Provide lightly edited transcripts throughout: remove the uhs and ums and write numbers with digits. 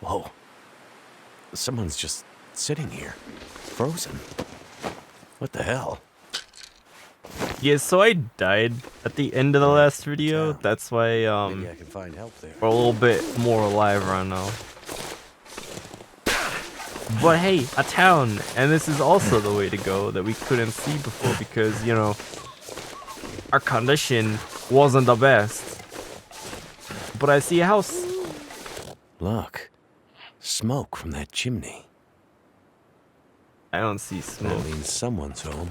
Whoa. Someone's just sitting here, frozen. What the hell? Yeah, so I died at the end of the last video. Town. That's why Maybe I can find help there. we're a little bit more alive right now. But hey, a town, and this is also the way to go that we couldn't see before because, you know, our condition wasn't the best. But I see a house. Look, smoke from that chimney. I don't see smoke. That means someone's home.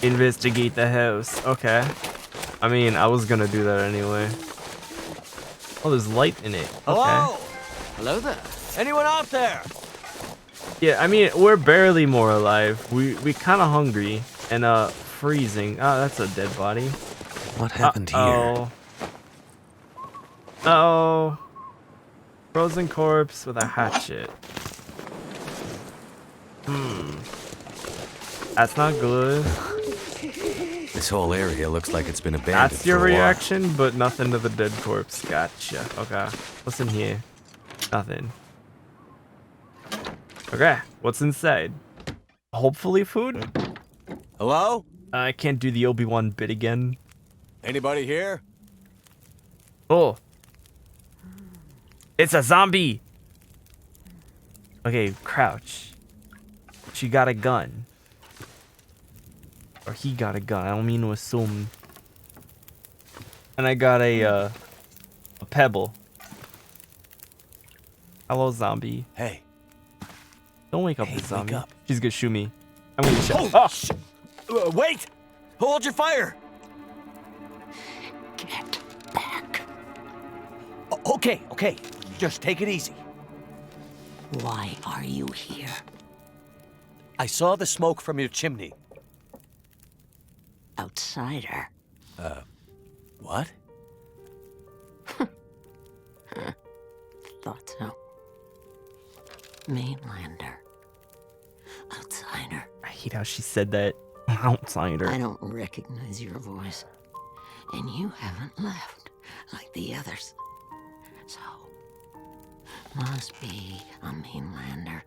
Investigate the house. Okay. I mean, I was gonna do that anyway. Oh, there's light in it. Okay. Hello? Hello there. Anyone out there? Yeah, I mean, we're barely more alive. We kind of hungry and freezing. Oh, that's a dead body. What happened here? Uh-oh. Frozen corpse with a hatchet. That's not good. This whole area looks like it's been abandoned. That's your for a while. reaction, but nothing to the dead corpse. Gotcha. Okay. What's in here? Nothing. Okay. What's inside? Hopefully food? Hello? I can't do the Obi-Wan bit again. Anybody here? Oh. It's a zombie. Okay, crouch. She got a gun. Or he got a gun. I don't mean to assume. And I got a pebble. Hello, zombie. Hey. Don't wake up Hey, the zombie. wake up. She's gonna shoot me. I'm gonna shoot. Oh, wait! Hold your fire! Get back. Okay. Just take it easy. Why are you here? I saw the smoke from your chimney. Outsider. What? Thought so. Mainlander. Outsider. I hate how she said that. Outsider. I don't recognize your voice. And you haven't left like the others. So, must be a mainlander.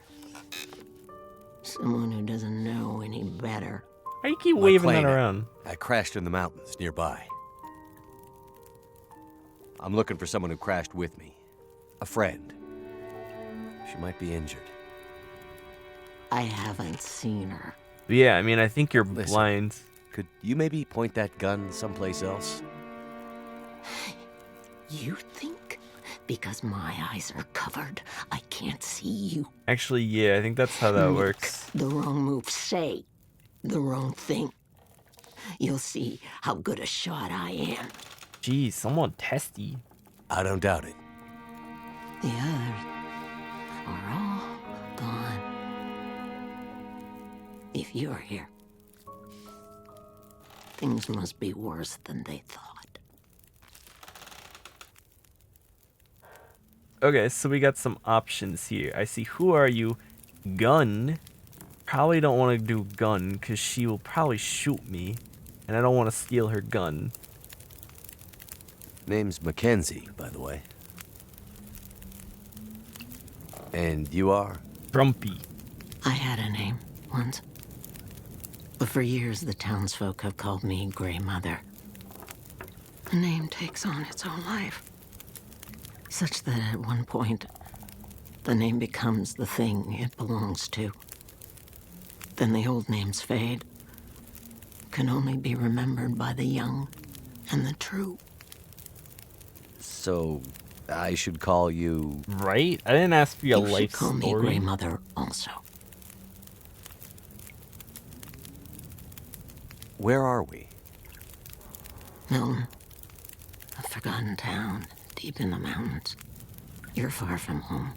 Someone who doesn't know any better. Why you keep My waving that plane, around? I crashed in the mountains nearby. I'm looking for someone who crashed with me. A friend. She might be injured. I haven't seen her. Yeah, I mean, I think you're Listen. blind. Could you maybe point that gun someplace else? You think? Because my eyes are covered, I can't see you. Actually, yeah, I think that's how that Make works. The wrong move, say the wrong thing. You'll see how good a shot I am. Jeez, someone testy. I don't doubt it. The others are all gone. If you're here, things must be worse than they thought. Okay, so we got some options here. I see who are you? Gun. Probably don't want to do gun because she will probably shoot me. And I don't want to steal her gun. Name's Mackenzie, by the way. And you are? Grumpy. I had a name once. But for years, the townsfolk have called me Grey Mother. A name takes on its own life. Such that at one point, the name becomes the thing it belongs to. Then the old names fade. Can only be remembered by the young and the true. So, I should call you... Right? I didn't ask for your You should life call me story. Grey Mother also. Where are we? Milton, a forgotten town deep in the mountains. You're far from home.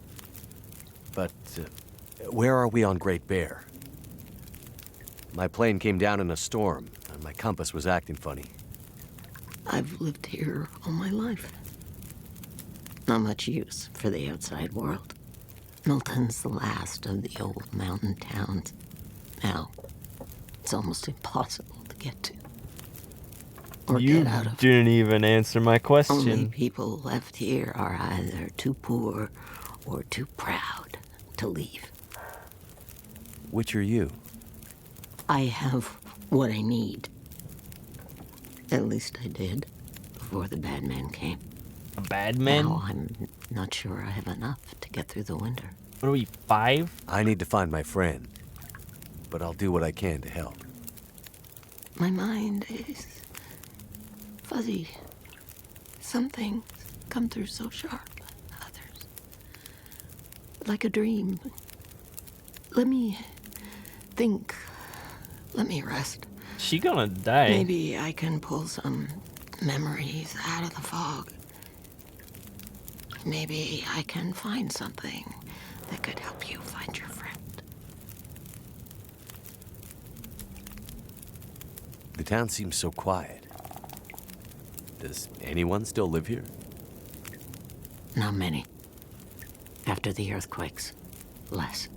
But, where are we on Great Bear? My plane came down in a storm, and my compass was acting funny. I've lived here all my life. Not much use for the outside world. Milton's the last of the old mountain towns. Now, it's almost impossible to get to. or You get out of. didn't even answer my Only question. people left here are either too poor or too proud to leave. Which are you? I have what I need. At least I did before the bad man came. A bad man? Now I'm not sure I have enough to get through the winter. What are we, 5? I need to find my friend, but I'll do what I can to help. My mind is fuzzy. Some things come through so sharp, others like a dream. Let me think. Let me rest. She gonna die. Maybe I can pull some memories out of the fog. Maybe I can find something that could help you find your friend. The town seems so quiet. Does anyone still live here? Not many. After the earthquakes, less.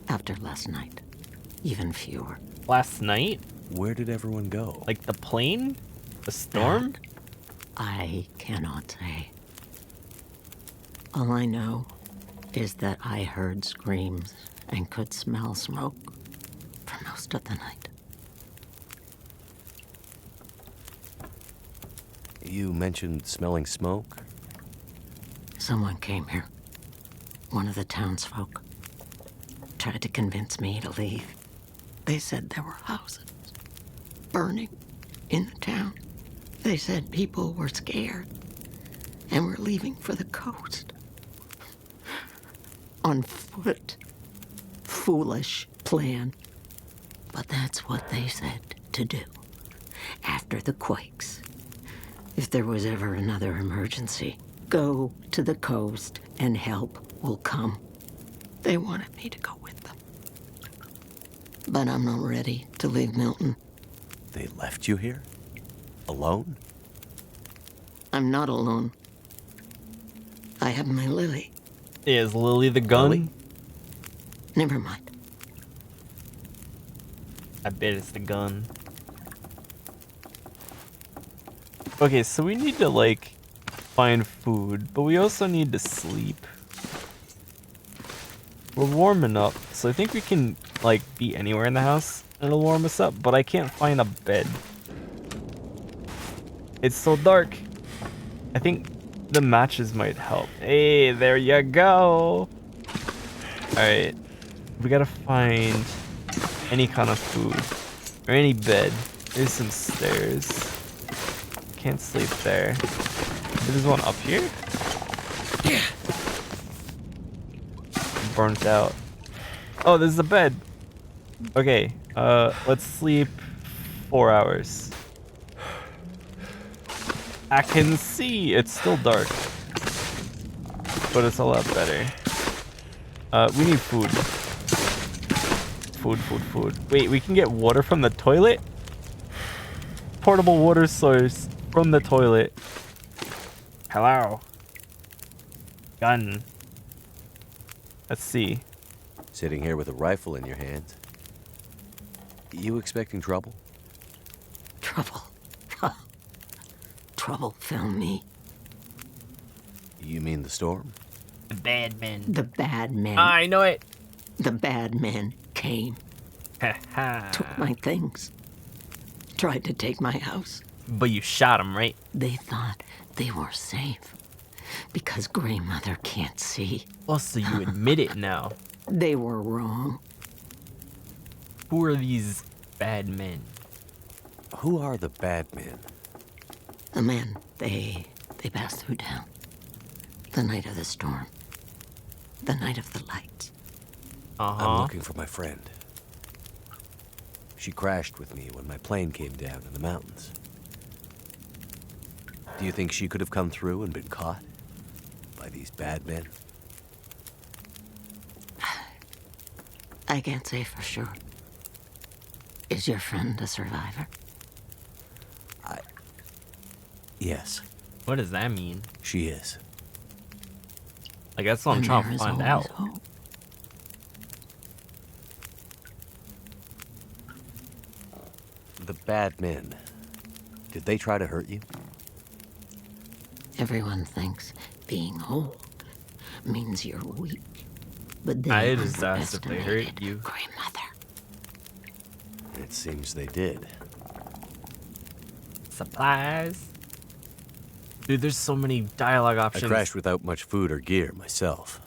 After last night, even fewer. Last night? Where did everyone go? Like the plane? The storm? That I cannot say. All I know is that I heard screams and could smell smoke for most of the night. You mentioned smelling smoke? Someone came here. One of the townsfolk. Tried to convince me to leave. They said there were houses burning in the town. They said people were scared and were leaving for the coast. On foot. Foolish plan. But that's what they said to do. After the quakes. If there was ever another emergency, go to the coast and help will come. They wanted me to go with them. But I'm not ready to leave Milton. They left you here? Alone? I'm not alone. I have my Lily. Is Lily the gun? Lily? Never mind. I bet it's the gun. Okay, so we need to, like, find food, but we also need to sleep. We're warming up, so I think we can, like, be anywhere in the house and it'll warm us up, but I can't find a bed. It's so dark. I think the matches might help. Hey, there you go. Alright. We gotta find any kind of food. Or any bed. There's some stairs. Can't sleep there. There's one up here? Burnt out. Oh, there's a bed. Okay, let's sleep 4 hours. I can see it's still dark, but it's a lot better. We need food. Food. Wait, we can get water from the toilet? Portable water source from the toilet. Hello. Gun. Let's see. Sitting here with a rifle in your hands. You expecting trouble? Trouble. Trouble found me. You mean the storm? The bad man. The bad man. I know it. The bad man came. Took my things. Tried to take my house. But you shot him, right? They thought they were safe. Because Grey Mother can't see. Oh, so you admit it now. They were wrong. Who are these bad men? Who are the bad men? The men, they passed through town. The night of the storm. The night of the lights. I'm looking for my friend. She crashed with me when my plane came down in the mountains. Do you think she could have come through and been caught by these bad men? I can't say for sure. Is your friend a survivor? Yes, What does that mean? she is. Like, that's what I'm And trying there to is find always out. hope. The bad men. Did they try to hurt you? Everyone thinks being old means you're weak. But they I just asked if they hurt underestimated you. Grandmother. It seems they did. Supplies. Dude, there's so many dialogue I options. crashed without much food or gear myself.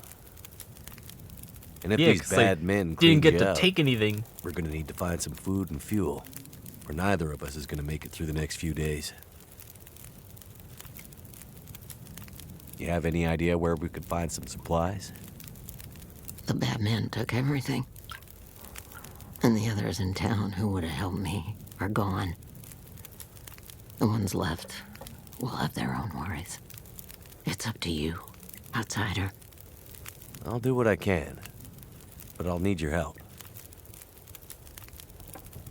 And if Yeah, these 'cause, bad like, men didn't cleaned get you to out, take anything. we're gonna need to find some food and fuel, or neither of us is gonna make it through the next few days. You have any idea where we could find some supplies? The bad men took everything. And the others in town who would have helped me are gone. The ones left will have their own worries. It's up to you, outsider. I'll do what I can, but I'll need your help.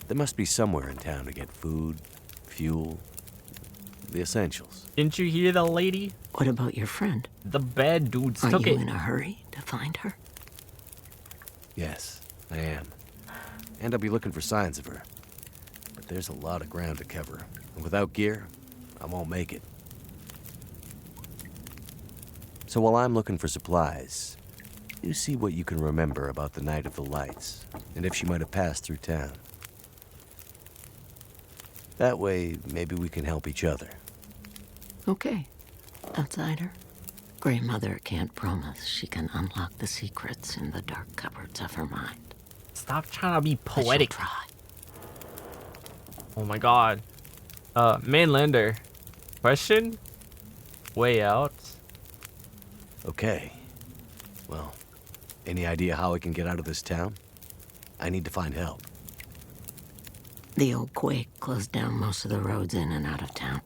There must be somewhere in town to get food, fuel, the essentials. Didn't you hear the lady? What about your friend? The bad dudes Are took you it. in a hurry to find her? Yes, I am. And I'll be looking for signs of her. But there's a lot of ground to cover, and without gear, I won't make it. So while I'm looking for supplies, you see what you can remember about the night of the lights, and if she might have passed through town. That way, maybe we can help each other. Okay, outsider. Grandmother can't promise she can unlock the secrets in the dark cupboards of her mind. Stop trying to be But she'll poetic. try. Oh my god. Mainlander. Question? Way out? Okay. Well, any idea how I can get out of this town? I need to find help. The old quake closed down most of the roads in and out of town.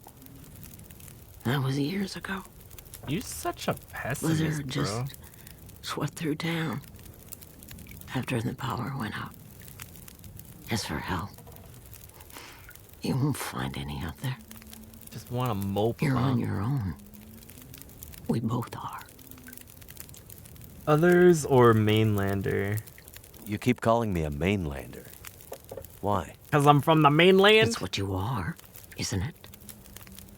That was years ago. You're such a pessimist, Blizzard bro. just swept through town after the power went out. As for help, you won't find any out there. Just want to mope You're on around. your own. We both are. Others or mainlander? You keep calling me a mainlander. Why? Because I'm from the mainland? That's what you are, isn't it?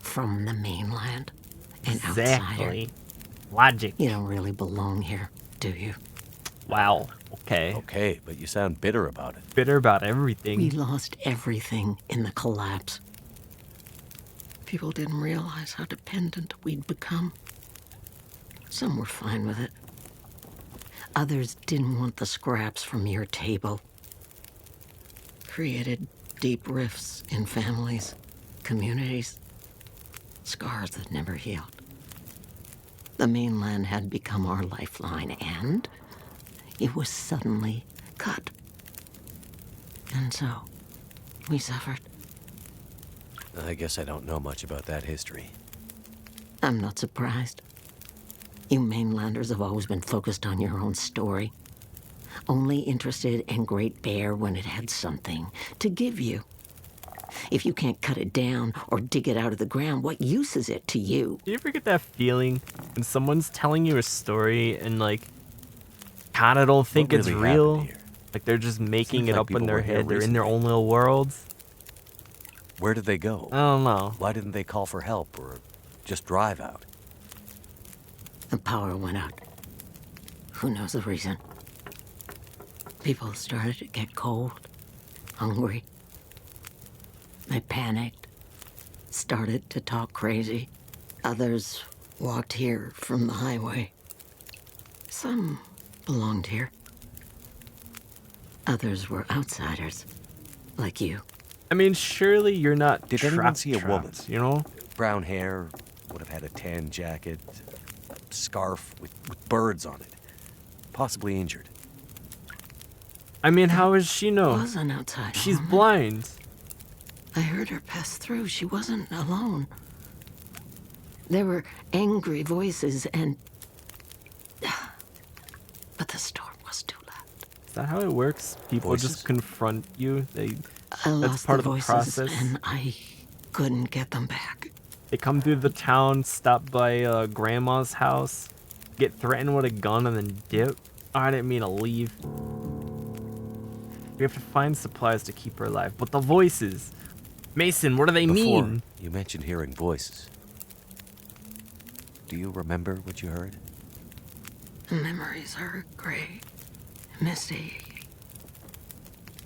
From the mainland. An outsider. Exactly. Logic. You don't really belong here, do you? Wow. Okay. Okay, but you sound bitter about it. Bitter about We everything. lost everything in the collapse. People didn't realize how dependent we'd become. Some were fine with it. Others didn't want the scraps from your table. Created deep rifts in families, communities, scars that never healed. The mainland had become our lifeline, and it was suddenly cut. And so, we suffered. I guess I don't know much about that history. I'm not surprised. You mainlanders have always been focused on your own story. Only interested in Great Bear when it had something to give you. If you can't cut it down or dig it out of the ground, what use is it to you? Do you ever get that feeling when someone's telling you a story and, like, kind of don't think What it's really real? happened here? Like they're just making Seems it like up in people their were here head. They're in their recently. own little worlds. Where did they go? I don't know. Why didn't they call for help or just drive out? The power went out. Who knows the reason? People started to get cold, hungry. They panicked, started to talk crazy. Others walked here from the highway. Some belonged here. Others were outsiders, like you. I mean, surely you're not Did anyone trapped, see a woman? you know? Brown hair, would have had a tan jacket, a scarf with birds on it. Possibly injured. I mean, how does she know? Was an outsider. She's woman. blind. I heard her pass through. She wasn't alone. There were angry voices and... But the storm was too loud. Is that how it works? People Voices? just confront you. They I lost part the of the voices process. and I couldn't get them back. come through the town, stop by grandma's house, get threatened with a gun, and then dip. Oh, I didn't mean to leave. We have to find supplies to keep her alive. But the voices. Mason, what do they Before, mean? you mentioned hearing voices. Do you remember what you heard? Memories are gray, misty.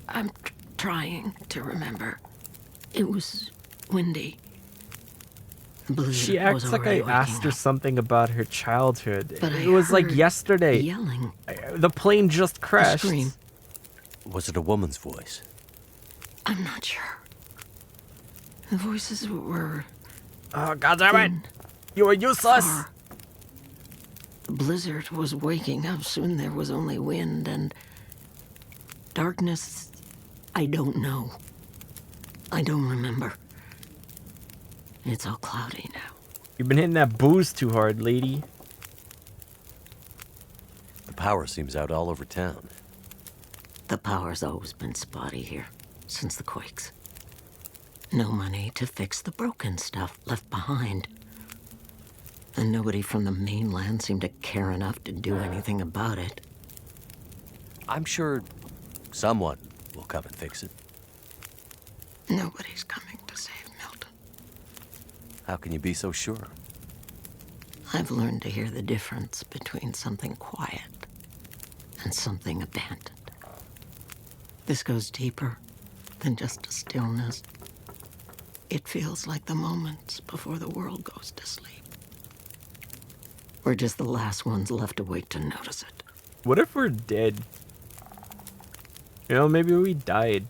I'm trying to remember. It was windy. The blizzard She was acts like I already asked waking her up. something about her childhood. But It I was like heard yesterday. yelling. The plane just A crashed. scream. Was it a woman's voice? I'm not sure. The voices were Oh, God damn it! thin, You were useless! far. The blizzard was waking up. Soon there was only wind and darkness. I don't know. I don't remember. It's all cloudy now. You've been hitting that booze too hard, lady. The power seems out all over town. The power's always been spotty here, since the quakes. No money to fix the broken stuff left behind. And nobody from the mainland seemed to care enough to do anything about it. I'm sure someone will come and fix it. Nobody's coming to save Milton. How can you be so sure? I've learned to hear the difference between something quiet and something abandoned. This goes deeper than just a stillness. It feels like the moments before the world goes to sleep. We're just the last ones left awake to notice it. What if we're dead? You know, maybe we died.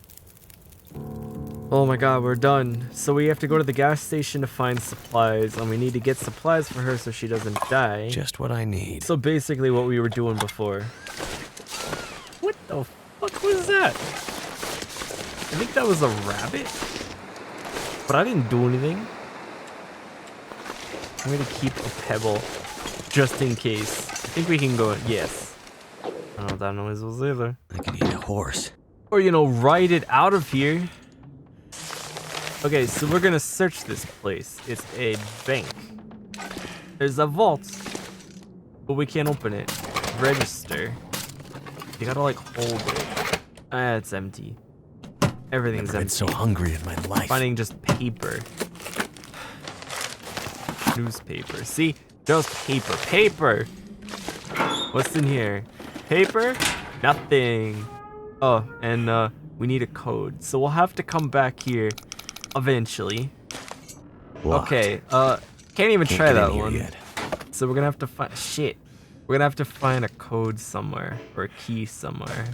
Oh my god, we're done. So we have to go to the gas station to find supplies, and we need to get supplies for her so she doesn't die. Just what I need. So basically what we were doing before. What the fuck was that? I think that was a rabbit. But I didn't do anything. I'm gonna keep a pebble just in case. I think we can go. Yes. I don't know what that noise was either. I could eat a horse. Or, you know, ride it out of here. Okay, so we're gonna search this place. It's a bank. There's a vault. But we can't open it. Register. You gotta, like, hold it. Ah, it's empty. Everything's I've been empty. so hungry in my life. Finding just paper. Newspaper. See? Just paper. Paper! What's in here? Paper? Nothing. Oh, and we need a code. So we'll have to come back here eventually. Locked. Okay, can't even try get that in here one. yet. So we're gonna have to find shit. We're gonna have to find a code somewhere or a key somewhere.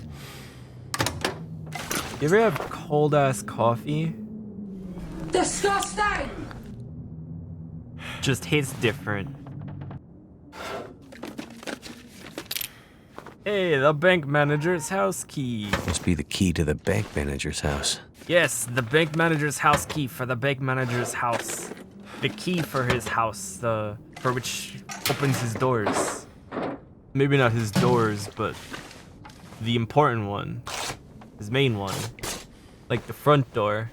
You ever have cold ass coffee? Disgusting! Just hits different. Hey, the bank manager's house key. Must be the key to the bank manager's house. Yes, the bank manager's house key for the bank manager's house. The key for his house, for which opens his doors. Maybe not his doors, but the important one. His main one. Like the front door.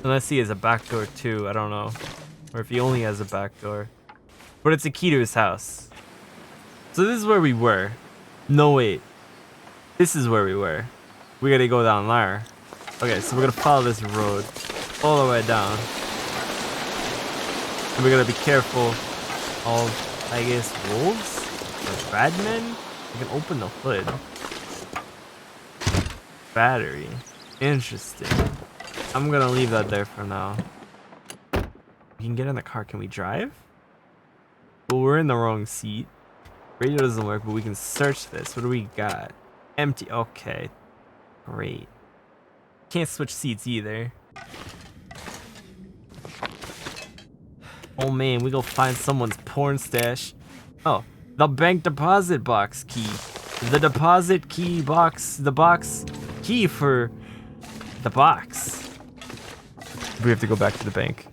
Unless he has a back door too, I don't know. Or if he only has a back door. But it's a key to his house. So this is where we were. No, wait. This is where we were. We gotta go down there. Okay, so we're gonna follow this road all the way down. And we're gonna be careful of, I guess, wolves? Or bad men? We can open the hood. Battery. Interesting. I'm gonna leave that there for now. We can get in the car. Can we drive? Well, we're in the wrong seat. Radio doesn't work, but we can search this. What do we got? Empty. Okay. Great. Can't switch seats either. Oh man, we go find someone's porn stash. Oh, the bank deposit box key. The deposit key box. The box key for the box. We have to go back to the bank.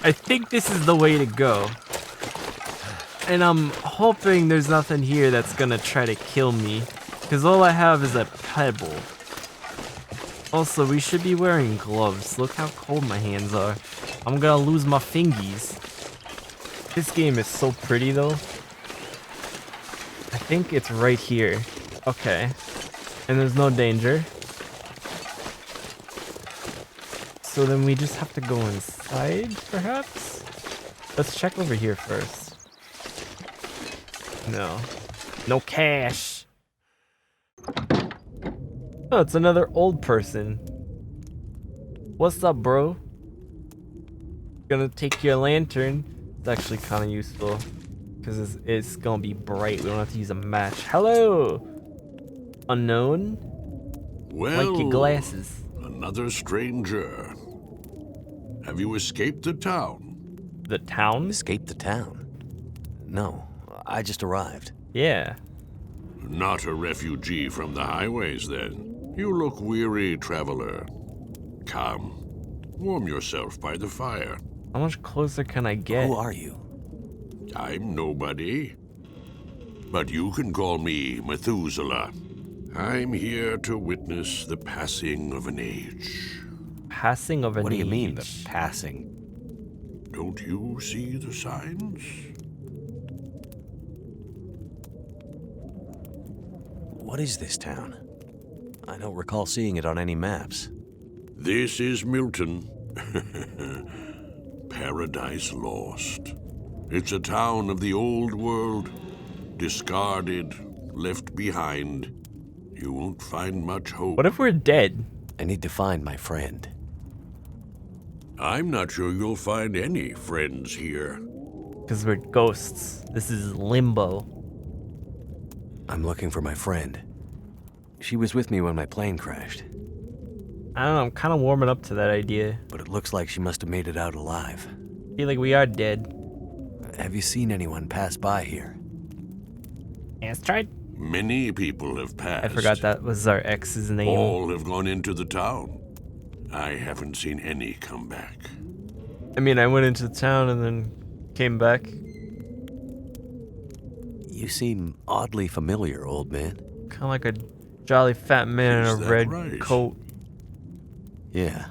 I think this is the way to go. And I'm hoping there's nothing here that's gonna try to kill me. Because all I have is a pebble. Also, we should be wearing gloves. Look how cold my hands are. I'm gonna lose my fingies. This game is so pretty though. I think it's right here. Okay. And there's no danger. So then we just have to go inside, perhaps? Let's check over here first. No. No cash. Oh, it's another old person. What's up, bro? Gonna take your lantern. It's actually kind of useful because it's gonna be bright. We don't have to use a match. Hello, unknown. Well, Like your glasses. another stranger. Have you escaped the town? The town? Escaped the town? No, I just arrived. Yeah. Not a refugee from the highways, then. You look weary, traveler. Come, warm yourself by the fire. How much closer can I get? Who are you? I'm nobody. But you can call me Methuselah. I'm here to witness the passing of an age. Passing of an What do you mean, the age? passing? Don't you see the signs? What is this town? I don't recall seeing it on any maps. This is Milton. Paradise Lost. It's a town of the old world, discarded, left behind. You won't find much hope. What if we're dead? I need to find my friend. I'm not sure you'll find any friends here. Because we're ghosts. This is limbo. I'm looking for my friend. She was with me when my plane crashed, I don't know, I'm kind of warming up to that idea. but it looks like she must have made it out alive. I feel like we are dead. Have you seen anyone pass by here? Astride? Many people have passed. I forgot that was our ex's name. All have gone into the town. I haven't seen any come back. I mean, I went into town and then came back. You seem oddly familiar, old man. Kind of like a jolly fat man Is in a that red right? coat. Yeah.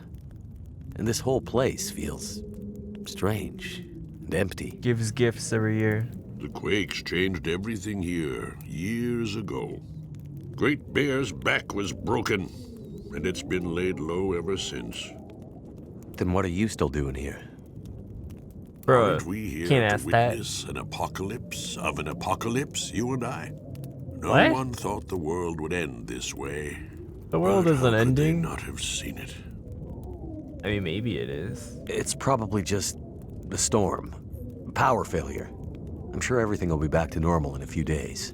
And this whole place feels strange and empty. Gives gifts every year. The quakes changed everything here years ago. Great Bear's back was broken, and it's been laid low ever since. Then what are you still doing here? Bro, Aren't we here can't to ask that. witness an apocalypse of an apocalypse, you and I? No What? one thought the world would end this way. The world But isn't how could they ending. not have seen it? I mean, maybe it is. It's probably just the storm. Power failure. I'm sure everything will be back to normal in a few days.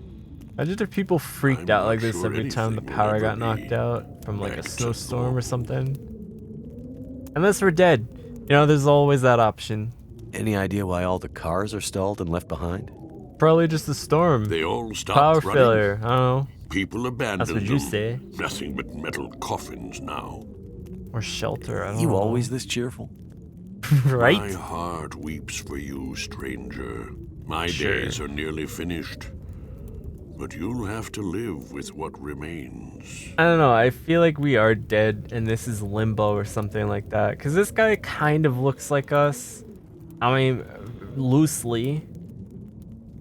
Imagine if people freaked I'm out not like this sure every time the anything will power ever got knocked be out from like a back to snowstorm or normal. something. Unless we're dead. You know, there's always that option. Any idea why all the cars are stalled and left behind? Probably just a storm. They all stopped Power running. failure. I don't know. People abandoned That's what you them. say. Nothing but metal coffins now. Or shelter. I don't You know. always this cheerful? My right? heart weeps for you, stranger. My Sure. days are nearly finished. But you'll have to live with what remains. I don't know. I feel like we are dead and this is limbo or something like that. Because this guy kind of looks like us. I mean, loosely.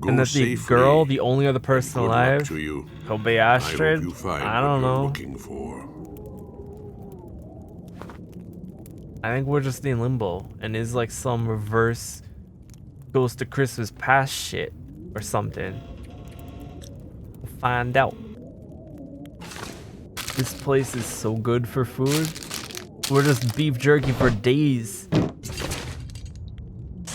Go And that the safely. girl, the only other person Good luck alive, to you. could be I hope Astrid. you find I what don't you're know. looking for. I think we're just in limbo and is like some reverse Ghost of Christmas Past shit or something. We'll find out. This place is so good for food. We're just beef jerky for days.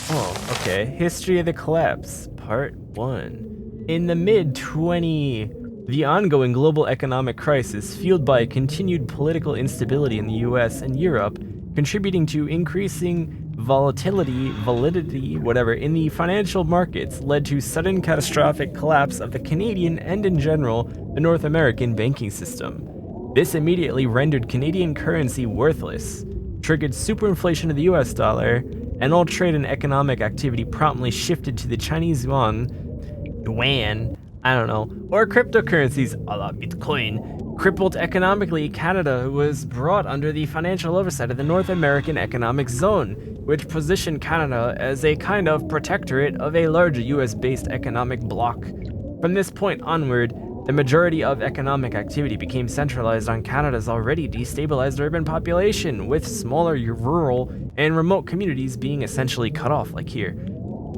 Oh, okay. History of the Collapse, Part 1. In the mid-20... The ongoing global economic crisis, fueled by continued political instability in the US and Europe, contributing to increasing validity, in the financial markets, led to sudden catastrophic collapse of the Canadian and, in general, the North American banking system. This immediately rendered Canadian currency worthless, triggered superinflation of the US dollar, and all trade and economic activity promptly shifted to the Chinese yuan, I don't know, or cryptocurrencies a la Bitcoin. Crippled economically, Canada was brought under the financial oversight of the North American Economic Zone, which positioned Canada as a kind of protectorate of a larger US-based economic bloc. From this point onward, The majority of economic activity became centralized on Canada's already destabilized urban population, with smaller rural and remote communities being essentially cut off, like here.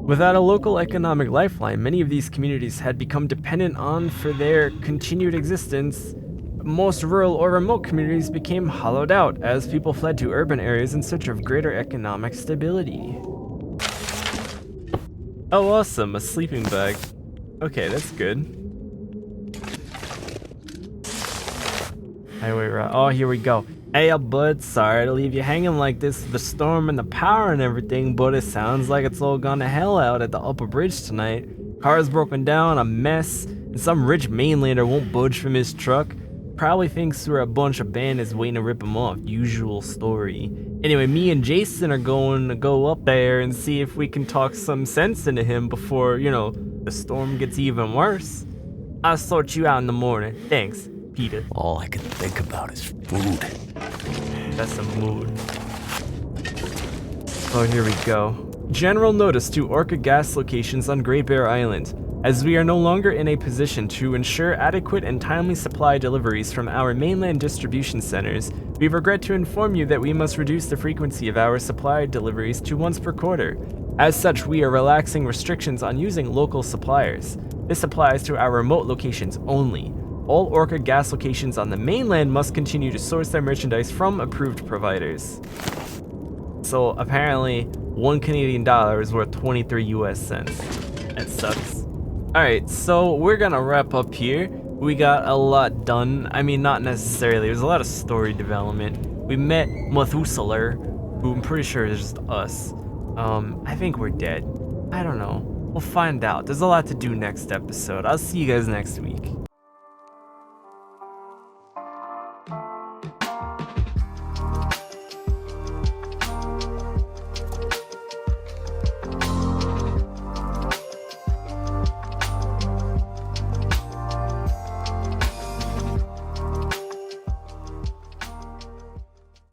Without a local economic lifeline, many of these communities had become dependent on for their continued existence. Most rural or remote communities became hollowed out as people fled to urban areas in search of greater economic stability. Oh, awesome, a sleeping bag. Okay, that's good. Highway route. Oh, here we go. Hey, bud, sorry to leave you hanging like this with the storm and the power and everything, but it sounds like it's all gone to hell out at the upper bridge tonight. Car's broken down, a mess, and some rich mainlander won't budge from his truck. Probably thinks we're a bunch of bandits waiting to rip him off. Usual story. Anyway, me and Jason are going to go up there and see if we can talk some sense into him before, you know, the storm gets even worse. I'll sort you out in the morning. Thanks, Peter. All I can think about is food. That's a mood. Oh, here we go. General notice to Orca gas locations on Great Bear Island. As we are no longer in a position to ensure adequate and timely supply deliveries from our mainland distribution centers, we regret to inform you that we must reduce the frequency of our supply deliveries to once per quarter. As such, we are relaxing restrictions on using local suppliers. This applies to our remote locations only. All Orca gas locations on the mainland must continue to source their merchandise from approved providers. So apparently, $1 Canadian is worth 23 US cents. That sucks. Alright, so we're gonna wrap up here. We got a lot done. I mean, not necessarily. There's a lot of story development. We met Methuselah, who I'm pretty sure is just us. I think we're dead. I don't know. We'll find out. There's a lot to do next episode. I'll see you guys next week.